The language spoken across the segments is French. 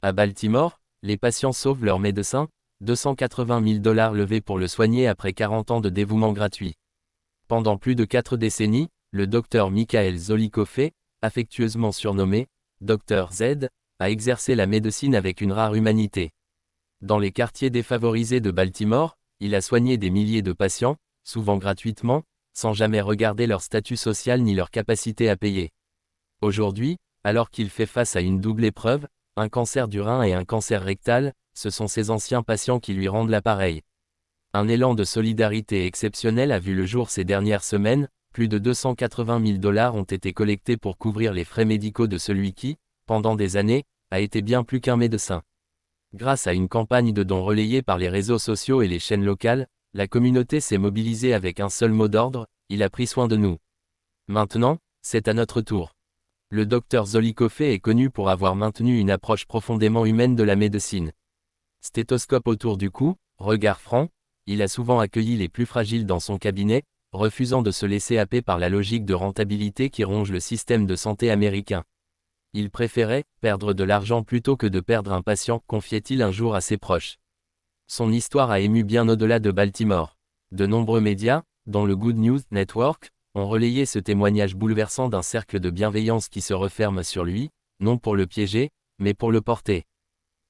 À Baltimore, les patients sauvent leur médecin, 280 000 $ levés pour le soigner après 40 ans de dévouement gratuit. Pendant plus de 4 décennies, le docteur Michael Zolikofe, affectueusement surnommé Dr Z, a exercé la médecine avec une rare humanité. Dans les quartiers défavorisés de Baltimore, il a soigné des milliers de patients, souvent gratuitement, sans jamais regarder leur statut social ni leur capacité à payer. Aujourd'hui, alors qu'il fait face à une double épreuve, un cancer du rein et un cancer rectal, ce sont ses anciens patients qui lui rendent l'appareil. Un élan de solidarité exceptionnel a vu le jour ces dernières semaines, plus de 280 000 $ ont été collectés pour couvrir les frais médicaux de celui qui, pendant des années, a été bien plus qu'un médecin. Grâce à une campagne de dons relayée par les réseaux sociaux et les chaînes locales, la communauté s'est mobilisée avec un seul mot d'ordre, il a pris soin de nous. Maintenant, c'est à notre tour. Le docteur Zolikofe est connu pour avoir maintenu une approche profondément humaine de la médecine. Stéthoscope autour du cou, regard franc, il a souvent accueilli les plus fragiles dans son cabinet, refusant de se laisser happer par la logique de rentabilité qui ronge le système de santé américain. Il préférait perdre de l'argent plutôt que de perdre un patient, confiait-il un jour à ses proches. Son histoire a ému bien au-delà de Baltimore. De nombreux médias, dont le Good News Network, ont relayé ce témoignage bouleversant d'un cercle de bienveillance qui se referme sur lui, non pour le piéger, mais pour le porter.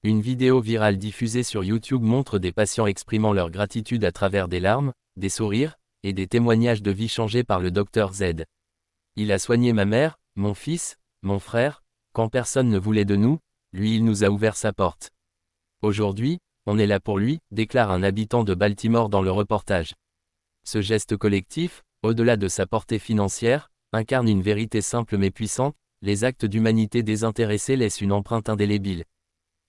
Une vidéo virale diffusée sur YouTube montre des patients exprimant leur gratitude à travers des larmes, des sourires, et des témoignages de vie changés par le Dr Z. Il a soigné ma mère, mon fils, mon frère, quand personne ne voulait de nous, lui il nous a ouvert sa porte. Aujourd'hui, on est là pour lui, déclare un habitant de Baltimore dans le reportage. Ce geste collectif, au-delà de sa portée financière, incarne une vérité simple mais puissante, les actes d'humanité désintéressés laissent une empreinte indélébile.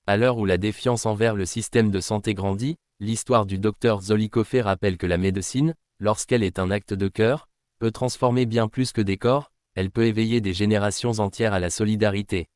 À l'heure où la défiance envers le système de santé grandit, l'histoire du docteur Zolikofe rappelle que la médecine, lorsqu'elle est un acte de cœur, peut transformer bien plus que des corps, elle peut éveiller des générations entières à la solidarité.